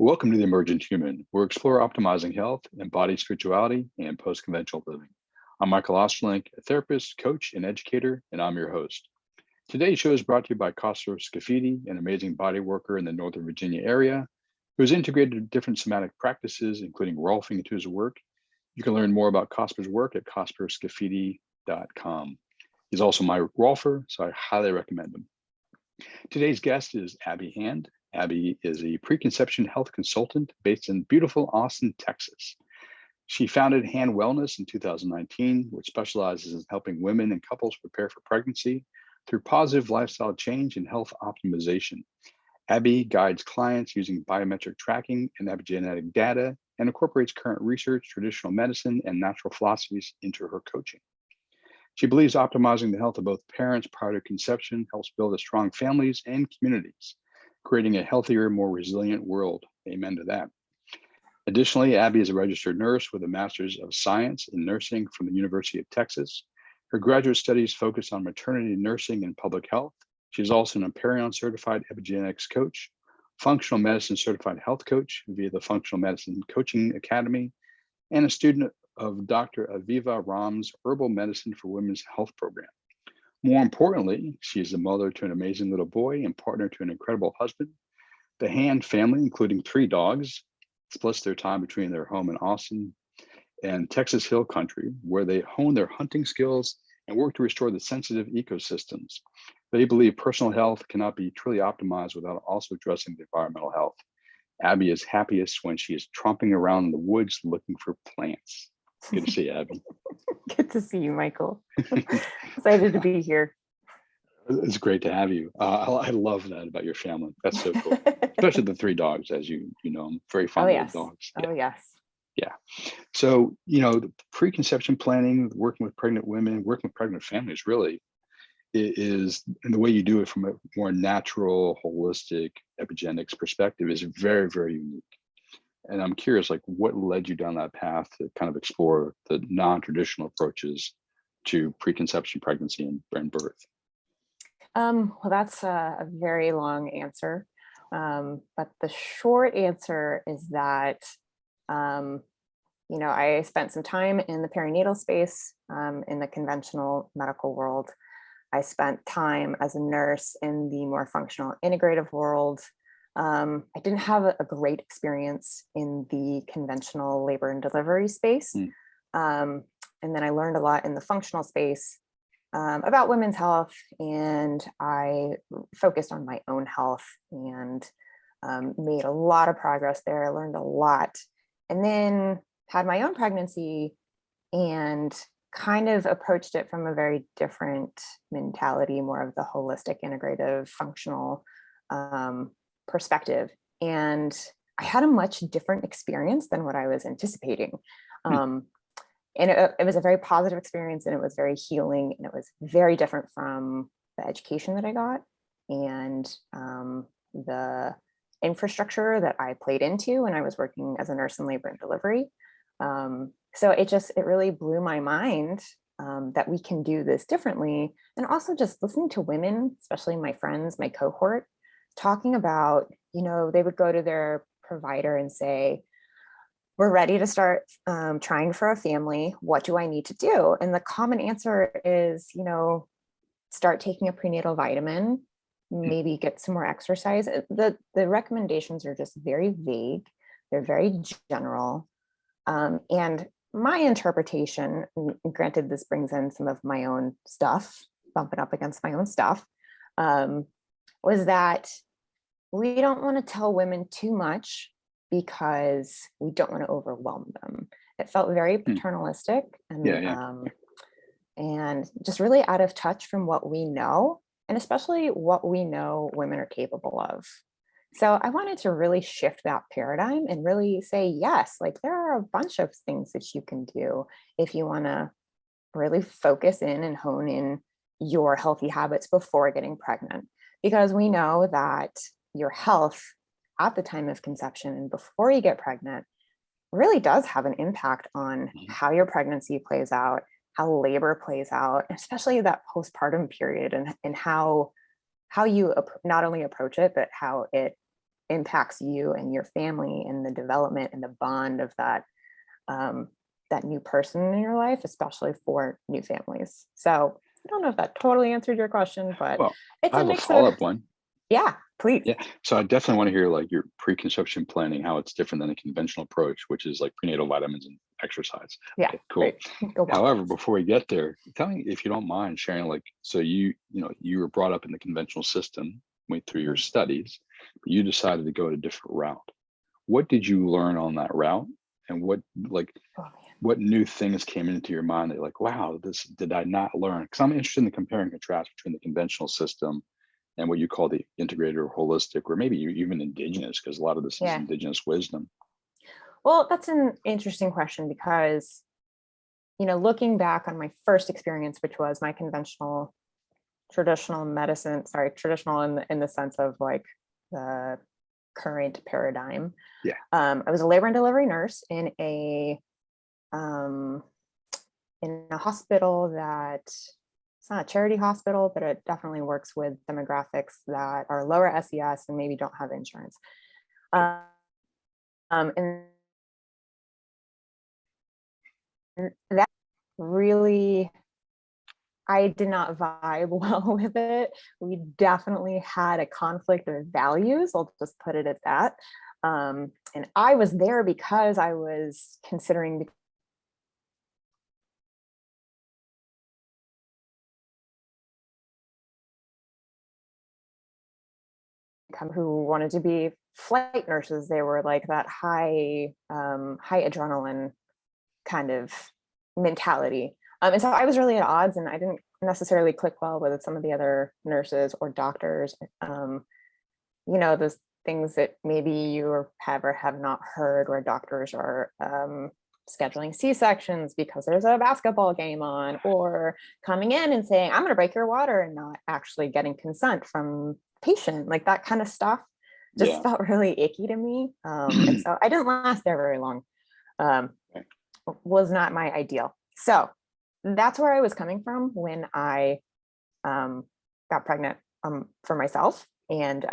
Welcome to the Emergent Human, where we explore optimizing health, embodied spirituality, and post-conventional living. I'm Michael Ostrolenk, a therapist, coach, and educator, and I'm your host. Today's show is brought to you by Costa Scafidi, an amazing body worker in the Northern Virginia area, who has integrated different somatic practices, including rolfing, into his work. You can learn more about Cosper's work at cosperscafidi.com. He's also my rolfer, so I highly recommend him. Today's guest is Abby Hand. Abby is a preconception health consultant based in beautiful Austin, Texas. She founded Hand Wellness in 2019, which specializes in helping women and couples prepare for pregnancy through positive lifestyle change and health optimization. Abby guides clients using biometric tracking and epigenetic data and incorporates current research, traditional medicine, and natural philosophies into her coaching. She believes optimizing the health of both parents prior to conception helps build strong families and communities, creating a healthier, more resilient world. Amen to that. Additionally, Abby is a registered nurse with a Master's of Science in Nursing from the University of Texas. Her graduate studies focus on maternity nursing and public health. She's also an Empyrean certified epigenetics coach, functional medicine certified health coach via the Functional Medicine Coaching Academy, and a student of Dr. Aviva Ram's Herbal Medicine for Women's Health program. More importantly, she is the mother to an amazing little boy and partner to an incredible husband. The Hand family, including 3 dogs, splits their time between their home in Austin and Texas Hill Country, where they hone their hunting skills and work to restore the sensitive ecosystems. They believe personal health cannot be truly optimized without also addressing the environmental health. Abby is happiest when she is tromping around in the woods looking for plants. Good to see you, Abby. Good to see you, Michael. Excited to be here. It's great to have you. I love that about your family. That's so cool. Especially the 3 dogs, as you know, I'm very fond of dogs. Yeah. Oh, yes. Yeah. So, the preconception planning, working with pregnant women, working with pregnant families really is, and the way you do it from a more natural, holistic epigenetics perspective is very, very unique. And I'm curious, what led you down that path to kind of explore the non-traditional approaches to preconception, pregnancy, and birth? Well, that's a very long answer. But the short answer is that, I spent some time in the perinatal space, in the conventional medical world. I spent time as a nurse in the more functional integrative world. I didn't have a great experience in the conventional labor and delivery space. And then I learned a lot in the functional space about women's health, and I focused on my own health and made a lot of progress there. I learned a lot, and then had my own pregnancy and kind of approached it from a very different mentality, more of the holistic, integrative, functional perspective. And I had a much different experience than what I was anticipating. And it was a very positive experience, and it was very healing, and it was very different from the education that I got and the infrastructure that I played into when I was working as a nurse in labor and delivery. So it really blew my mind that we can do this differently. And also just listening to women, especially my friends, my cohort, talking about, they would go to their provider and say, we're ready to start trying for a family. What do I need to do? And the common answer is, start taking a prenatal vitamin, maybe get some more exercise. The recommendations are just very vague. They're very general. And my interpretation, granted, this brings in some of my own stuff, bumping up against my own stuff, was that we don't want to tell women too much because we don't want to overwhelm them. It felt very paternalistic and just really out of touch from what we know, and especially what we know women are capable of. So I wanted to really shift that paradigm and really say, yes, there are a bunch of things that you can do if you want to really focus in and hone in your healthy habits before getting pregnant, because we know that your health at the time of conception and before you get pregnant really does have an impact on how your pregnancy plays out, how labor plays out, especially that postpartum period, and how you not only approach it, but how it impacts you and your family and the development and the bond of that that new person in your life, especially for new families. So I don't know if that totally answered your question, but Well, it's I a have a mix of, follow-up one. yeah, please. Yeah. So I definitely want to hear like your preconception planning, how it's different than a conventional approach, which is like prenatal vitamins and exercise. Yeah, Okay, cool. great. Go well. However, before we get there, tell me if you don't mind sharing, like, so you were brought up in the conventional system, went through your studies, but you decided to go a different route. What did you learn on that route? And what, like, Oh, man. what new things came into your mind that you're like, wow, this did I not learn? Because I'm interested in the compare and contrast between the conventional system and what you call the integrated or holistic, or maybe even indigenous, because a lot of this is Yeah. indigenous wisdom. Well, that's an interesting question because, looking back on my first experience, which was my traditional medicine, traditional in the sense of like the current paradigm. Yeah. I was a labor and delivery nurse in a hospital that it's not a charity hospital, but it definitely works with demographics that are lower SES and maybe don't have insurance. And that really, I did not vibe well with it. We definitely had a conflict of values. I'll just put it at that. And I was there because I was considering who wanted to be flight nurses. They were like that high adrenaline kind of mentality. And so I was really at odds, and I didn't necessarily click well with some of the other nurses or doctors. Those things that maybe you have or have not heard, where doctors are scheduling C-sections because there's a basketball game on, or coming in and saying, I'm going to break your water, and not actually getting consent from patient. Like that kind of stuff just felt really icky to me. And so I didn't last there very long. Was not my ideal. So that's where I was coming from when I got pregnant for myself, and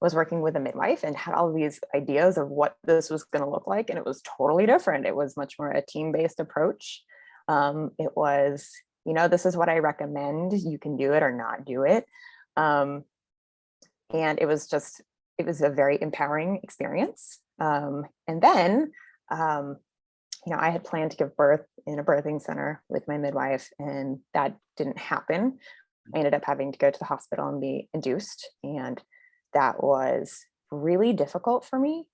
was working with a midwife and had all these ideas of what this was going to look like. And it was totally different. It was much more a team-based approach. It was, this is what I recommend. You can do it or not do it. And it was a very empowering experience. And then, I had planned to give birth in a birthing center with my midwife, and that didn't happen. I ended up having to go to the hospital and be induced. And that was really difficult for me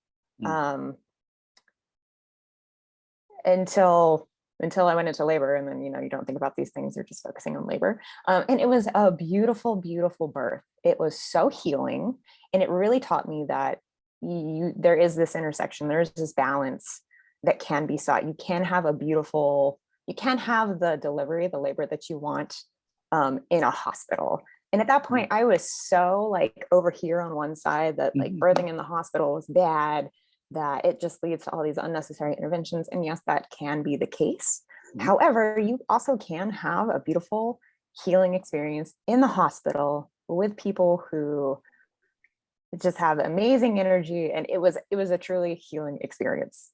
until I went into labor. And then, you don't think about these things. You're just focusing on labor. And it was a beautiful, beautiful birth. It was so healing. And it really taught me that there is this intersection. There's this balance that can be sought. You can have you can have the delivery, the labor that you want in a hospital. And at that point, I was so like over here on one side that like birthing in the hospital was bad, that it just leads to all these unnecessary interventions. And yes, that can be the case. However, you also can have a beautiful healing experience in the hospital with people who just have amazing energy. And it was a truly healing experience.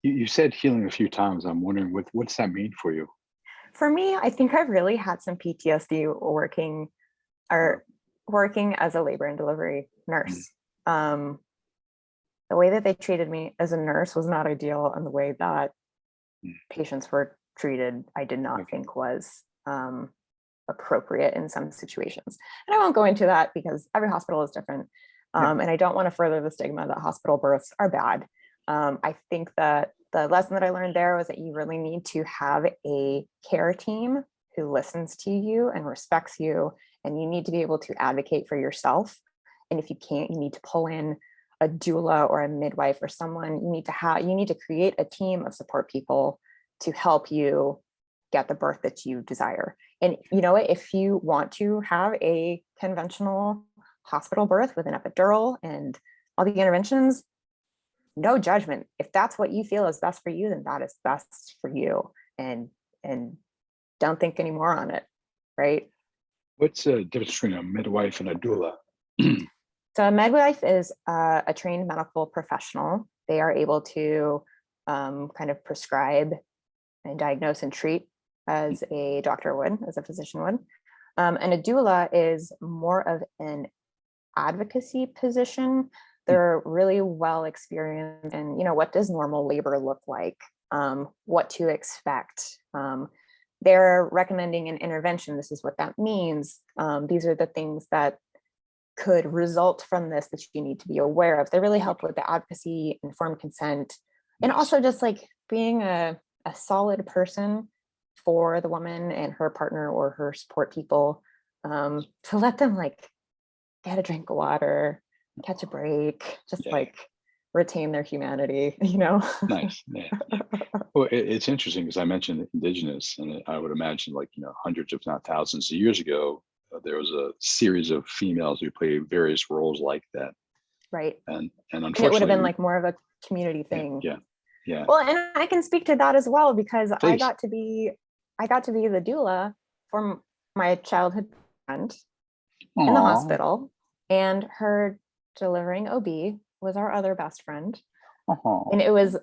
You said healing a few times. I'm wondering what's that mean for you? For me, I think I've really had some PTSD working as a labor and delivery nurse. The way that they treated me as a nurse was not ideal, and the way that patients were treated, I did not think was appropriate in some situations. And I won't go into that because every hospital is different. And I don't want to further the stigma that hospital births are bad. I think that the lesson that I learned there was that you really need to have a care team who listens to you and respects you, and you need to be able to advocate for yourself. And if you can't, you need to pull in a doula or a midwife or someone. You need to create a team of support people to help you get the birth that you desire. And if you want to have a conventional hospital birth with an epidural and all the interventions, no judgment. If that's what you feel is best for you, then that is best for you, and don't think any more on it. Right. What's the difference between a midwife and a doula? So a midwife is a trained medical professional. They are able to kind of prescribe and diagnose and treat as a doctor would, as a physician would. And a doula is more of an advocacy position. They're really well experienced in, what does normal labor look like? What to expect? They're recommending an intervention. This is what that means. These are the things that could result from this that you need to be aware of. They really help with the advocacy, informed consent, and also just like being a solid person for the woman and her partner or her support people, to let them like get a drink of water, catch a break, just like retain their humanity, Nice. Yeah. Well, it's interesting because I mentioned indigenous, and I would imagine like, hundreds, if not thousands of years ago, there was a series of females who played various roles like that. Right. And And it would have been unfortunately, like more of a community thing. Yeah. Well, and I can speak to that as well, because I Please. got to be the doula for my childhood friend in the hospital, and her delivering OB was our other best friend. And it was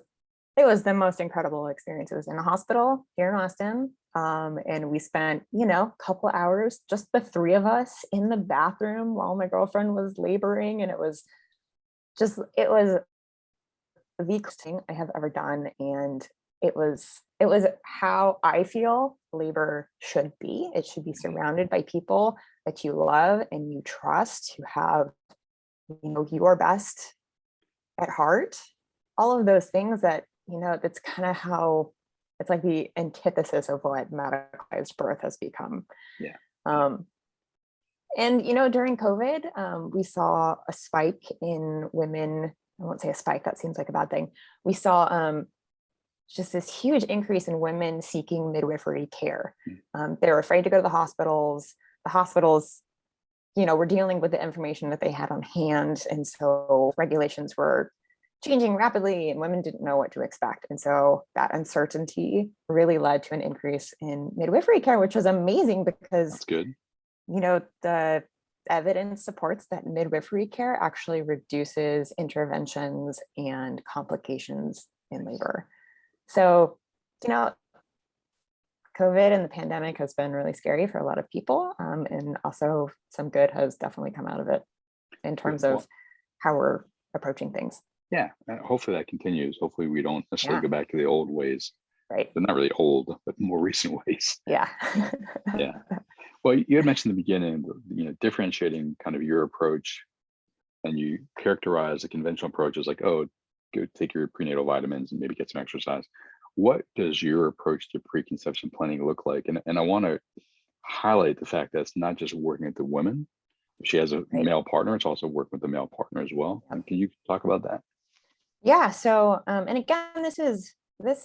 the most incredible experience. It was in a hospital here in Austin. And we spent, a couple hours, just the three of us in the bathroom while my girlfriend was laboring. And it was the best thing I have ever done. And it was how I feel labor should be. It should be surrounded by people that you love and you trust, who have, your best at heart. All of those things that, that's kind of how it's like the antithesis of what medicalized birth has become. Yeah. And, during COVID, we saw a spike in women. I won't say a spike, that seems like a bad thing. We saw just this huge increase in women seeking midwifery care. They were afraid to go to the hospitals. The hospitals, were dealing with the information that they had on hand. And so regulations were changing rapidly and women didn't know what to expect. And so that uncertainty really led to an increase in midwifery care, which was amazing because that's good. The evidence supports that midwifery care actually reduces interventions and complications in labor. So, COVID and the pandemic has been really scary for a lot of people. And also some good has definitely come out of it in terms of how we're approaching things. Yeah, hopefully that continues. Hopefully we don't necessarily go back to the old ways. Right. But not really old, but more recent ways. Yeah. Yeah. Well, you had mentioned in the beginning, differentiating kind of your approach, and you characterize the conventional approach as like, oh, go take your prenatal vitamins and maybe get some exercise. What does your approach to preconception planning look like? And I want to highlight the fact that it's not just working with the woman. If she has a male partner, it's also working with the male partner as well. And can you talk about that? Yeah. So, and again, this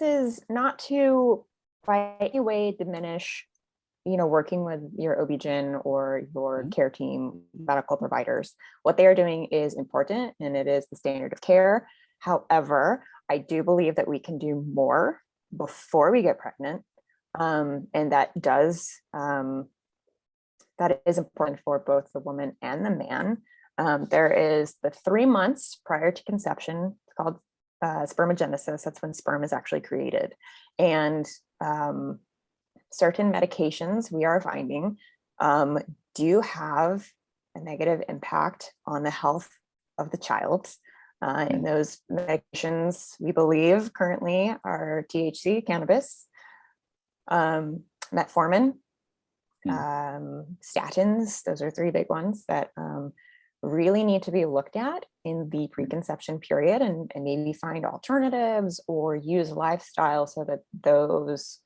is not to by any way diminish, working with your OB-GYN or your care team, medical providers. What they are doing is important and it is the standard of care. However, I do believe that we can do more before we get pregnant. And that is important for both the woman and the man. There is the 3 months prior to conception. It's called spermogenesis. That's when sperm is actually created. And certain medications we are finding do have a negative impact on the health of the child. And those medications we believe currently are THC, cannabis, metformin, statins. Those are 3 big ones that really need to be looked at in the preconception period, and maybe find alternatives or use lifestyle so that those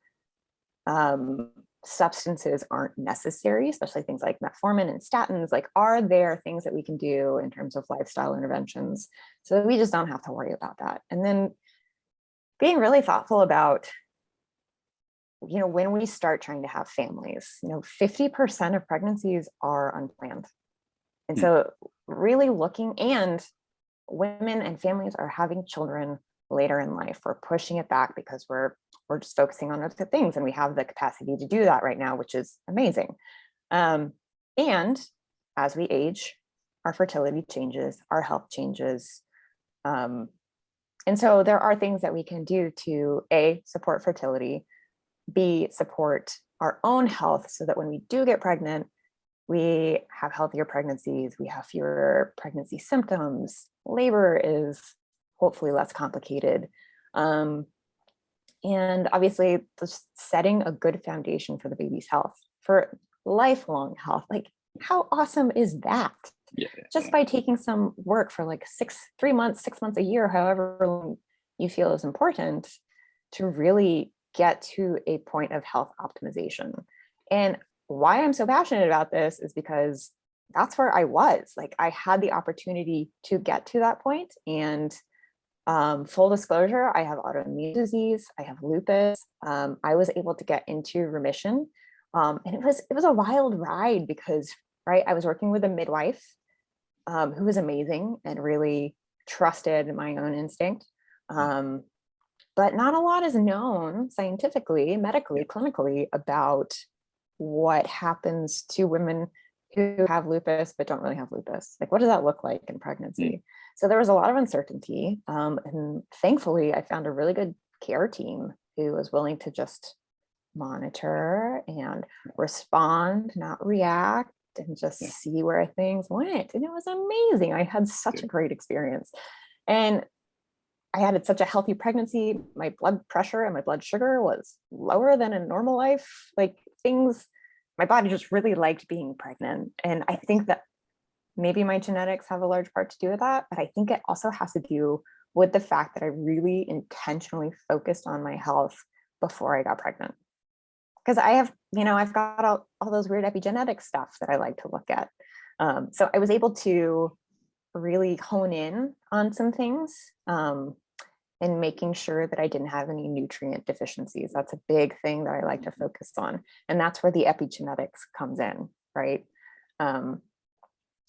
substances aren't necessary, especially things like metformin and statins. Like, are there things that we can do in terms of lifestyle interventions so that we just don't have to worry about that? And then being really thoughtful about, when we start trying to have families, 50% of pregnancies are unplanned. And so really looking, and women and families are having children later in life. We're pushing it back because we're just focusing on other things, and we have the capacity to do that right now, which is amazing. And as we age, our fertility changes, our health changes. And so there are things that we can do to A, support fertility, B, support our own health so that when we do get pregnant, we have healthier pregnancies, we have fewer pregnancy symptoms, labor is hopefully less complicated. And obviously just setting a good foundation for the baby's health, for lifelong health. Like, how awesome is that? Just by taking some work for like 3 months, 6 months, a year, however long you feel is important, to really get to a point of health optimization. And why I'm so passionate about this is because that's where I was. Like, I had the opportunity to get to that point. And full disclosure, I have autoimmune disease, I have lupus. I was able to get into remission. And it was a wild ride because, right, I was working with a midwife who was amazing and really trusted my own instinct. But not a lot is known scientifically, medically, clinically about what happens to women who have lupus but don't really have lupus. Like, what does that look like in pregnancy? So there was a lot of uncertainty. And thankfully, I found a really good care team who was willing to just monitor and respond, not react, and just see where things went. And it was amazing. I had such a great experience. And I had such a healthy pregnancy. My blood pressure and my blood sugar was lower than in normal life. Like, my body just really liked being pregnant. And I think that maybe my genetics have a large part to do with that, but I think it also has to do with the fact that I really intentionally focused on my health before I got pregnant. Because I've got all those weird epigenetic stuff that I like to look at. So I was able to really hone in on some things, and making sure that I didn't have any nutrient deficiencies. That's a big thing that I like to focus on. And that's where the epigenetics comes in, right?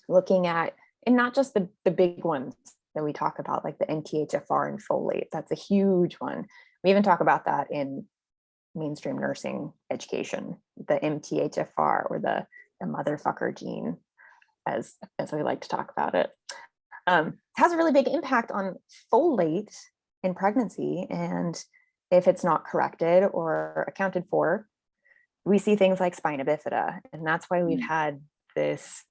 Looking at, and not just the big ones that we talk about, like the MTHFR and folate. That's a huge one. We even talk about that in mainstream nursing education, the MTHFR, or the motherfucker gene, as we like to talk about it. Has a really big impact on folate in pregnancy. And if it's not corrected or accounted for, we see things like spina bifida. And that's why we've had this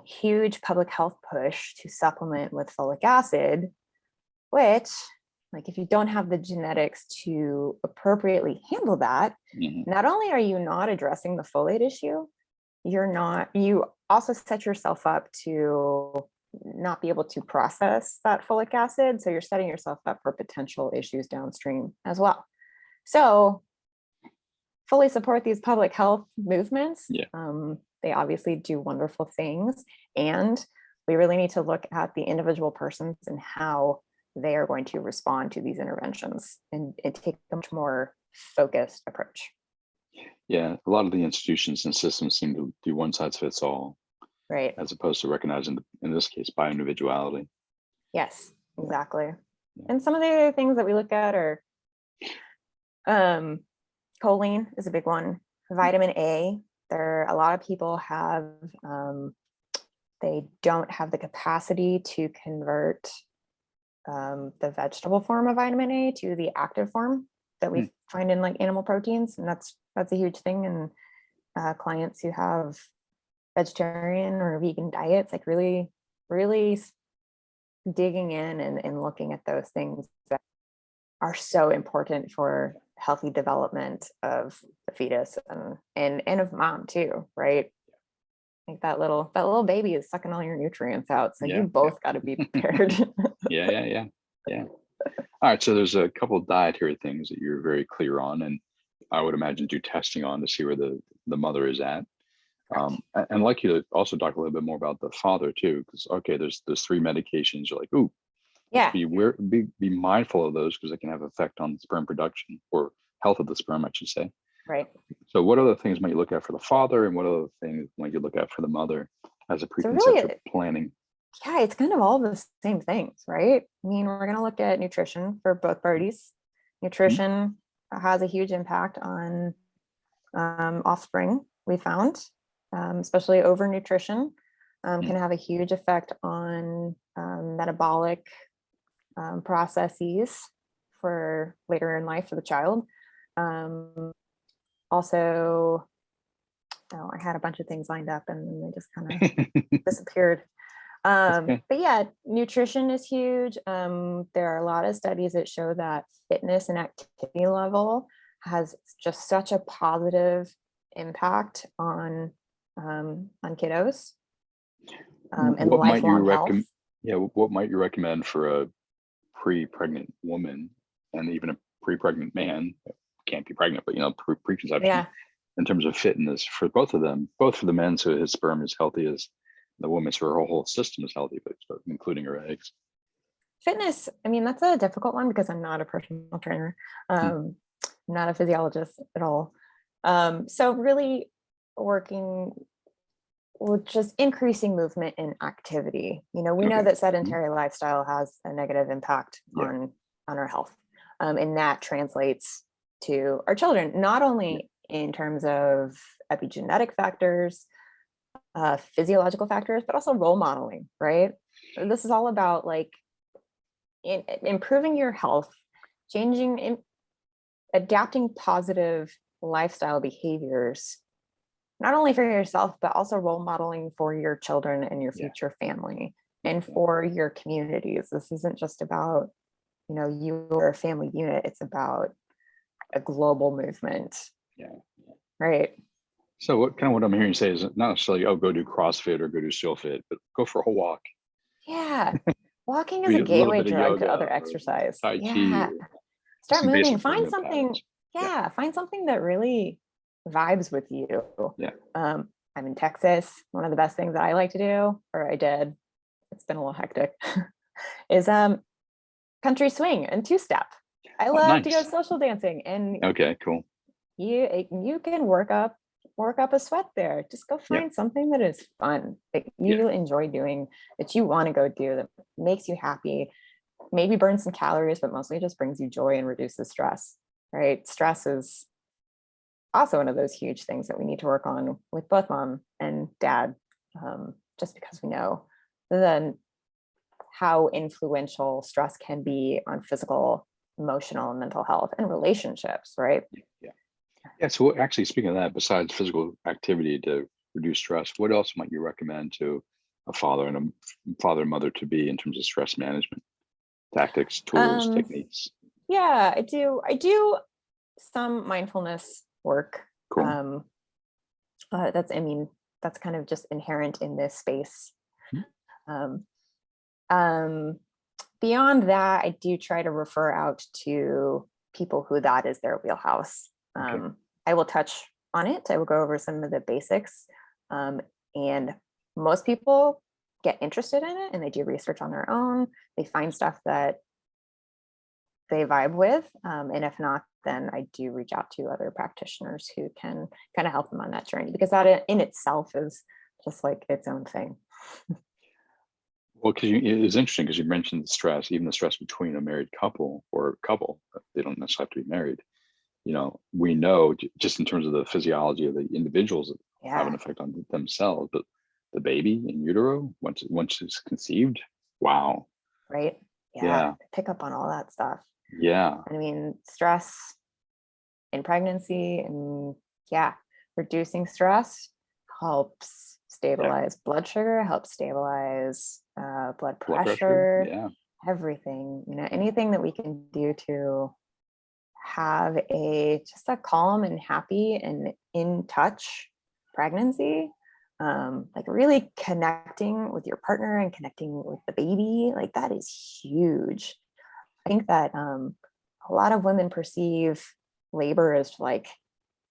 huge public health push to supplement with folic acid, which, like, if you don't have the genetics to appropriately handle that, not only are you not addressing the folate issue, you also set yourself up to not be able to process that folic acid. So you're setting yourself up for potential issues downstream as well. So fully support these public health movements. They obviously do wonderful things. And we really need to look at the individual persons and how they are going to respond to these interventions and take a much more focused approach. Yeah, a lot of the institutions and systems seem to do one size fits all, right? As opposed to recognizing, in this case, bioindividuality. Yes, exactly. Yeah. And some of the other things that we look at are choline is a big one. Vitamin A. A lot of people have, they don't have the capacity to convert the vegetable form of vitamin A to the active form that we find in like animal proteins. And that's a huge thing in clients who have vegetarian or vegan diets, like really, really digging in and looking at those things that are so important for healthy development of the fetus and of mom too, right? Like that little baby is sucking all your nutrients out. So you both got to be prepared. Yeah. All right. So there's a couple of dietary things that you're very clear on, and I would imagine do testing on to see where the mother is at. And like you to also talk a little bit more about the father too, because there's 3 medications. You're like, ooh, be mindful of those because they can have effect on sperm production or health of the sperm, I should say. Right. So what other things might you look at for the father, and what other things might you look at for the mother as a preconception planning? Yeah, it's kind of all the same things, right? I mean, we're going to look at nutrition for both parties. Nutrition has a huge impact on offspring, we found, especially overnutrition. can have a huge effect on metabolic processes for later in life for the child. Also, oh, I had a bunch of things lined up and then they just kind of disappeared. Okay. But yeah, nutrition is huge. There are a lot of studies that show that fitness and activity level has just such a positive impact on kiddos and What might you lifelong health. recommend? Yeah, what might you recommend for a pre-pregnant woman and even a pre-pregnant man? Can't be pregnant, but preconception. Yeah. In terms of fitness for both of them, both for the men, so his sperm is healthy as the woman, so her whole system is healthy, but including her eggs. Fitness, I mean, that's a difficult one because I'm not a personal trainer. I'm not a physiologist at all. So really working with just increasing movement and activity. We know that sedentary lifestyle has a negative impact on our health. And that translates to our children, not only in terms of epigenetic factors, physiological factors, but also role modeling, right? This is all about like improving your health, adapting positive lifestyle behaviors, not only for yourself, but also role modeling for your children and your future family and for your communities. This isn't just about, your family unit. It's about a global movement. Right. So what I'm hearing you say is not necessarily, go do CrossFit or go do SealFit, but go for a whole walk. Yeah. Walking is Do a a little gateway bit of drug to yoga other or exercise. Tai Chi. Yeah. Start Some moving. basic Find movement something. patterns. Find something that really vibes with you. Yeah. I'm in Texas. One of the best things that I like to do, or I did, it's been a little hectic, is country swing and two-step. I love to go social dancing, and okay, cool. You can work up a sweat there. Just go find something that is fun, that you enjoy doing, that you want to go do, that makes you happy, maybe burn some calories, but mostly just brings you joy and reduces stress, right? Stress is also one of those huge things that we need to work on with both mom and dad, just because we know then how influential stress can be on physical, emotional, and mental health and relationships, right? Yeah. So actually, speaking of that, besides physical activity to reduce stress, what else might you recommend to a father and mother to be in terms of stress management tactics, tools, techniques? Yeah, I do some mindfulness work. Cool. That's kind of just inherent in this space. Beyond that, I do try to refer out to people who that is their wheelhouse. I will touch on it. I will go over some of the basics. And most people get interested in it and they do research on their own. They find stuff that they vibe with. And if not, then I do reach out to other practitioners who can kind of help them on that journey, because that in itself is just like its own thing. Well, because it's interesting because you mentioned the stress, even the stress between a married couple or a couple, they don't necessarily have to be married. We know just in terms of the physiology of the individuals that have an effect on themselves, but the baby in utero, once it's conceived, wow. Right. Yeah. Pick up on all that stuff. Yeah. I mean, stress in pregnancy and reducing stress helps stabilize blood sugar, helps stabilize blood pressure, everything, anything that we can do to have just a calm and happy and in touch pregnancy, like really connecting with your partner and connecting with the baby, like that is huge. I think that a lot of women perceive labor as like,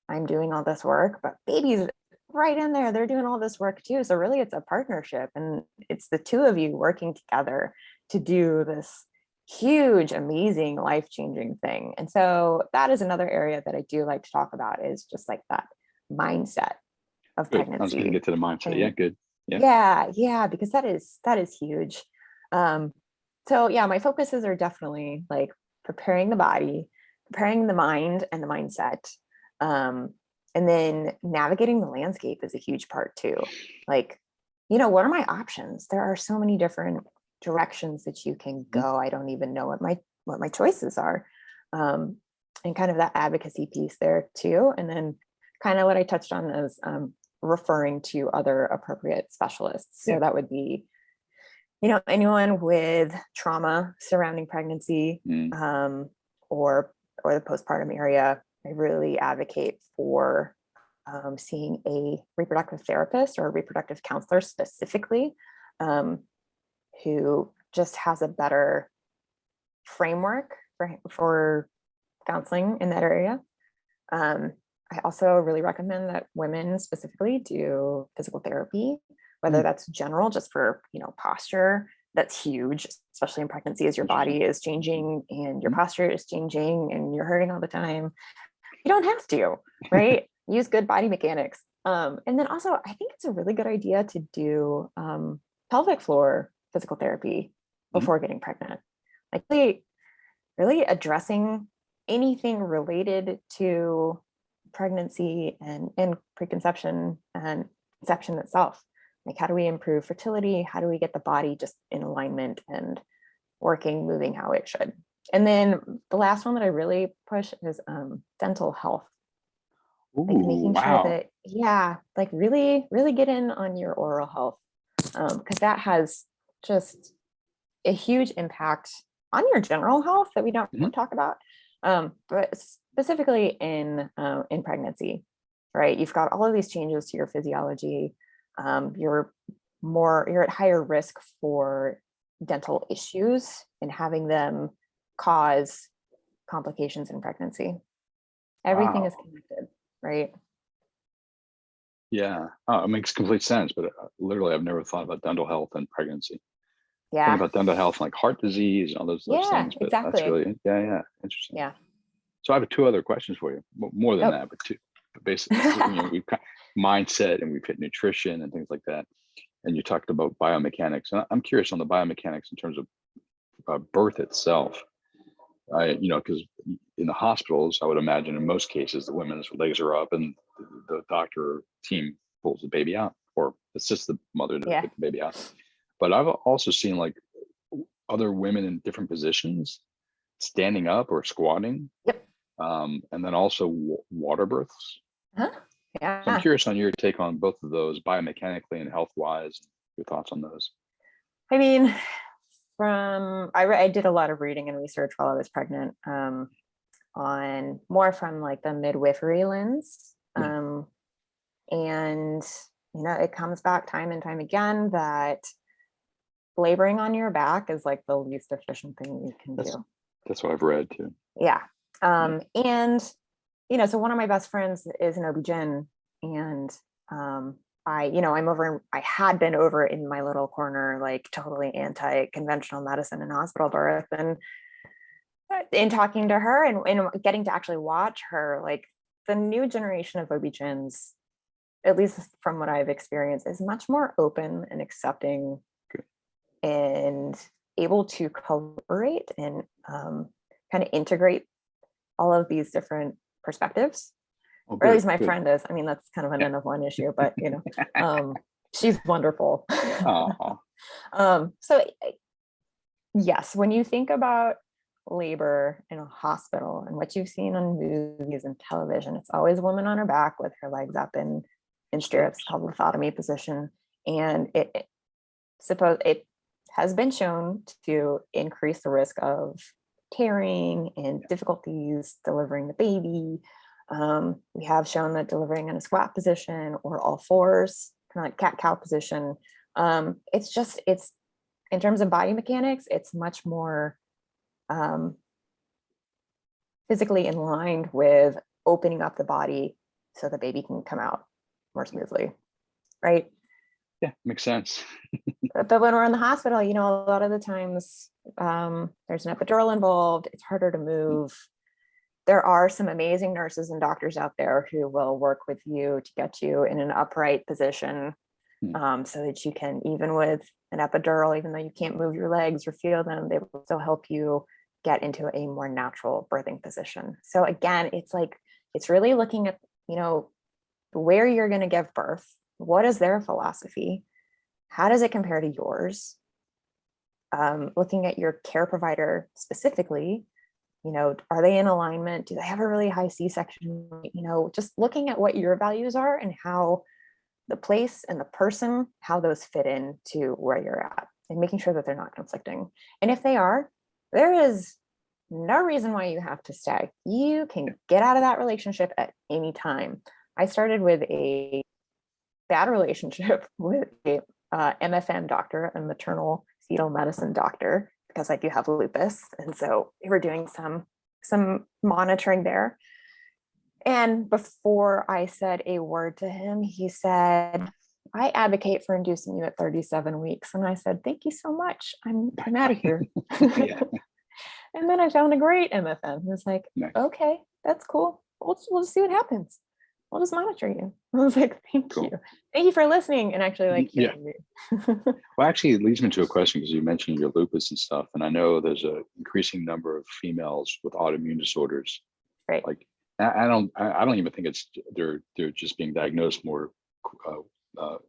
I'm doing all this work, but baby's right in there, they're doing all this work too. So really it's a partnership, and it's the two of you working together to do this huge, amazing, life-changing thing. And so that is another area that I do like to talk about, is just like that mindset of pregnancy. I was going to get to the mindset. Good. Yeah, because that is huge. So my focuses are definitely like preparing the body, preparing the mind and the mindset. And then navigating the landscape is a huge part too. Like what are my options? There are so many different directions that you can Mhm. go. I don't even know what my choices are. And kind of that advocacy piece there too. And then kind of what I touched on is referring to other appropriate specialists. Yeah. So that would be, anyone with trauma surrounding pregnancy, Mm. or the postpartum area. I really advocate for seeing a reproductive therapist or a reproductive counselor specifically, who just has a better framework for counseling in that area. I also really recommend that women specifically do physical therapy, whether Mm. that's general, just for, posture. That's huge, especially in pregnancy, as your Interesting. body is changing and your Mhm. posture is changing and you're hurting all the time. You don't have to, right? Use good body mechanics. And then also, I think it's a really good idea to do pelvic floor physical therapy Mhm. before getting pregnant. Like really addressing anything related to pregnancy and preconception and conception itself. Like, how do we improve fertility? How do we get the body just in alignment and working, moving how it should? And then the last one that I really push is dental health. Like Ooh, making sure wow. that, yeah, like really, really get in on your oral health, because that has just a huge impact on your general health that we don't Mhm. talk about, but specifically in pregnancy, right? You've got all of these changes to your physiology. You're at higher risk for dental issues and having them cause complications in pregnancy. Everything is Wow. connected, right? Yeah. Oh, it makes complete sense, but literally, I've never thought about dental health and pregnancy. Think Yeah, about dental health, like heart disease and all those yeah, things, but that's exactly. really, yeah, yeah, interesting. Yeah. So I have two other questions for you. More than Oh. that, but two. But basically, we've got mindset and we've hit nutrition and things like that. And you talked about biomechanics. And I'm curious on the biomechanics in terms of birth itself. Because in the hospitals, I would imagine in most cases the women's legs are up and the doctor team pulls the baby out or assists the mother to Yeah. get the baby out. But I've also seen like other women in different positions standing up or squatting, Yep. and then also water births. Huh? So I'm Yeah. curious on your take on both of those biomechanically and health wise, your thoughts on those. I mean, I did a lot of reading and research while I was pregnant, on more from like the midwifery lens. Yeah. And it comes back time and time again that laboring on your back is like the least efficient thing you can That's do. that's what I've read too. Yeah. Yeah. And so one of my best friends is an OB-GYN, and I had been over in my little corner, like totally anti-conventional medicine and hospital birth. And in talking to her and getting to actually watch her, like the new generation of OB-GYNs, at least from what I've experienced, is much more open and accepting Good. and able to collaborate and kind of integrate all of these different perspectives. Oh, Or at good, least my good. friend is. I mean, that's kind of an Yeah. end of one issue, but she's wonderful. Oh, So yes, when you think about labor in a hospital and what you've seen on movies and television, it's always a woman on her back with her legs up in stirrups, called lithotomy position. And it has been shown to increase the risk of tearing and difficulties delivering the baby. We have shown that delivering in a squat position or all fours, kind of like cat-cow position, it's in terms of body mechanics, it's much more physically in line with opening up the body so the baby can come out more smoothly, right? yeah, makes sense. But when we're in the hospital, a lot of the times there's an epidural involved. It's harder to move. There are some amazing nurses and doctors out there who will work with you to get you in an upright position, Hmm. so that you can, even with an epidural, even though you can't move your legs or feel them, they will still help you get into a more natural birthing position. So again, it's really looking at, where you're going to give birth. What is their philosophy? how does it compare to yours? Looking at your care provider specifically, are they in alignment? Do they have a really high C-section rate? Just looking at what your values are and how the place and the person, how those fit into where you're at, and making sure that they're not conflicting. And if they are, there is no reason why you have to stay. You can get out of that relationship at any time. I started with a bad relationship with a MFM doctor, a maternal fetal medicine doctor, because I do have lupus. And so we were doing some monitoring there. And before I said a word to him, he said, I advocate for inducing you at 37 weeks. And I said, thank you so much. I'm out of here. Yeah. And then I found a great MFM. He was like, Nice. okay, that's cool. We'll just see what happens. We'll just monitor you. I was like, thank you. Thank you for listening and actually hearing me. Well, actually, it leads me to a question, because you mentioned your lupus and stuff. And I know there's an increasing number of females with autoimmune disorders. Right. Like, I don't even think it's they're just being diagnosed more.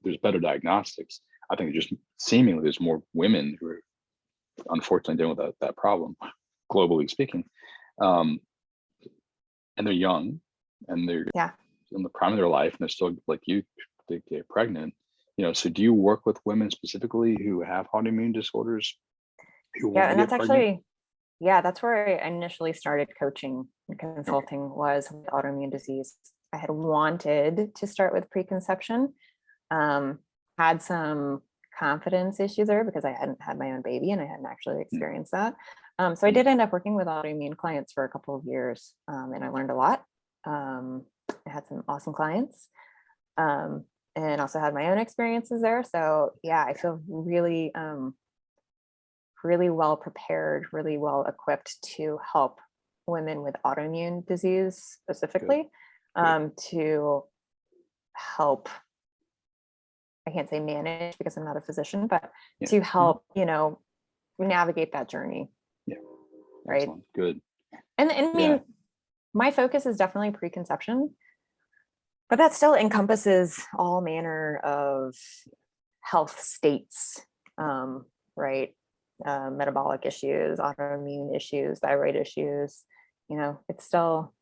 There's better diagnostics. I think just seemingly there's more women who are unfortunately dealing with that problem, globally speaking. And they're young, and they're in the prime of their life, and they're still like you, they get pregnant. So do you work with women specifically who have autoimmune disorders? And that's actually, that's where I initially started coaching and consulting, was with autoimmune disease. I had wanted to start with preconception, had some confidence issues there because I hadn't had my own baby and I hadn't actually experienced that. So I did end up working with autoimmune clients for a couple of years, and I learned a lot. I had some awesome clients, and also had my own experiences there. So yeah, I feel really, really well prepared, really well equipped to help women with autoimmune disease specifically, to help, I can't say manage because I'm not a physician, but to help, navigate that journey. Yeah. Right. Excellent. Good. And I mean, my focus is definitely preconception, but that still encompasses all manner of health states, right? Metabolic issues, autoimmune issues, thyroid issues, it's still,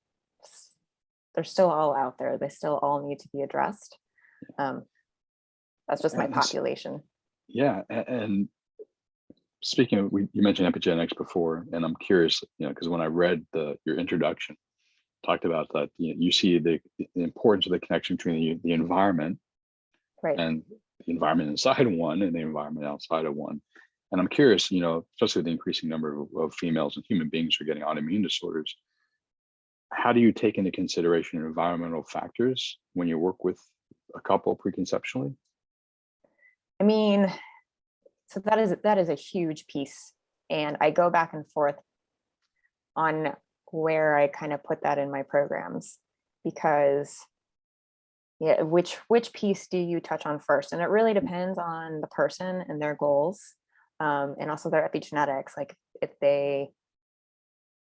they're still all out there. They still all need to be addressed. That's just my population. Yeah. And speaking of, you mentioned epigenetics before, and I'm curious, because when I read your introduction, talked about that, you see the importance of the connection between the environment, and the environment inside one and the environment outside of one. And I'm curious, especially with the increasing number of females and human beings who are getting autoimmune disorders, how do you take into consideration environmental factors when you work with a couple preconceptually? I mean, so that is a huge piece. And I go back and forth on where I kind of put that in my programs, because which piece do you touch on first? And it really depends on the person and their goals, and also their epigenetics. Like if they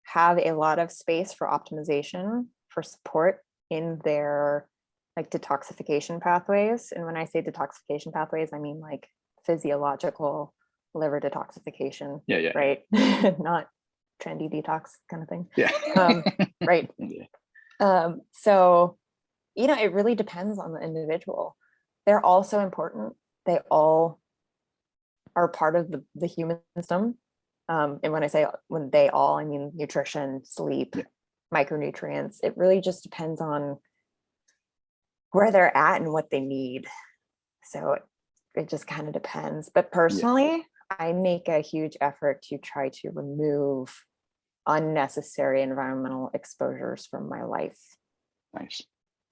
have a lot of space for optimization, for support in their like detoxification pathways. And when I say detoxification pathways, I mean like physiological liver detoxification, right? Not trendy detox kind of thing. Right. So, it really depends on the individual. They're all so important. They all are part of the human system. And when they all, I mean nutrition, sleep, micronutrients. It really just depends on where they're at and what they need. So it just kind of depends. But personally, I make a huge effort to try to remove unnecessary environmental exposures from my life. Nice.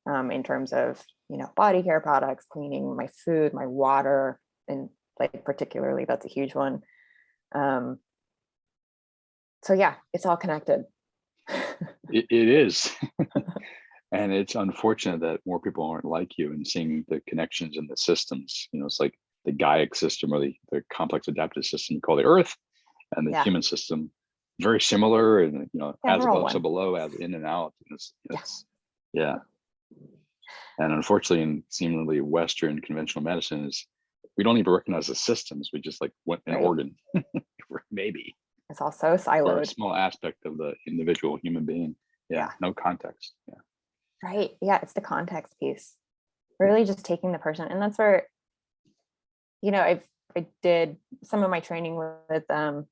In terms of, body care products, cleaning, my food, my water, and like particularly that's a huge one. So yeah, it's all connected. It is. And it's unfortunate that more people aren't like you and seeing the connections in the systems. It's like the Gaiac system, or the complex adaptive system you call the Earth, and the human system, very similar, and as above, so below, as in and out. And unfortunately, in seemingly Western conventional medicine, is we don't even recognize the systems. We just like what an Right. organ, maybe, It's all so or a siloed. small aspect of the individual human being. Yeah, no context. Yeah. Right. Yeah, it's the context piece. Really just taking the person. And that's where, I did some of my training with the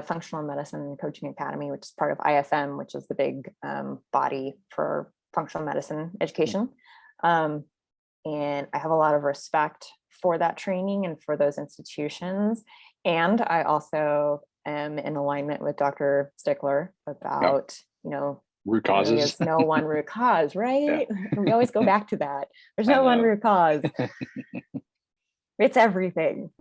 Functional Medicine Coaching Academy, which is part of IFM, which is the big body for functional medicine education. And I have a lot of respect for that training and for those institutions. And I also am in alignment with Dr. Stickler about, Root there really causes. is no one root cause, right? Yeah. We always go back to that. There's I no one know. root cause. It's everything.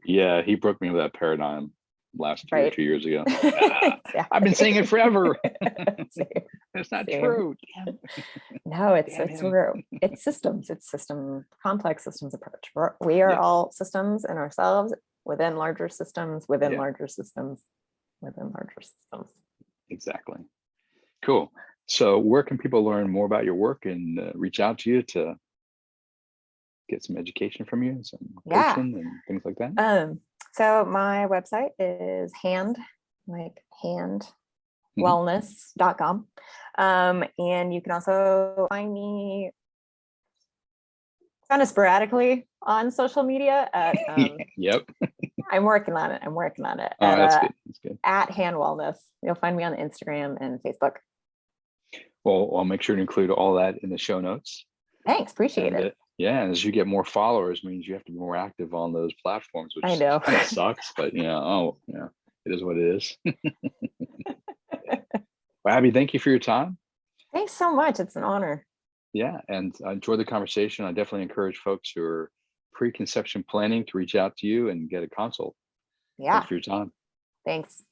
Yeah, he broke me with that paradigm last year, Right. 2 years ago. Exactly. I've been saying it forever. Same. It's not Same. true. No, it's Damn him. it's systems. It's complex systems approach. We are Yeah. all systems in ourselves, within larger systems, within Yeah. larger systems, within larger systems. Exactly. Cool. So where can people learn more about your work and reach out to you to get some education from you, some Yeah. coaching and things like that? So my website is handwellness.com. And you can also find me kind of sporadically on social media at Yep. I'm working on it. Oh, that's good. That's good. At Hand Wellness. You'll find me on Instagram and Facebook. Well, I'll make sure to include all that in the show notes. Thanks, appreciate it. Yeah, and as you get more followers, means you have to be more active on those platforms, which I know. kind of sucks, but it is what it is. Well, Abby, thank you for your time. Thanks so much. It's an honor. Yeah, and I enjoyed the conversation. I definitely encourage folks who are preconception planning to reach out to you and get a consult. Yeah. Thanks for your time. Thanks.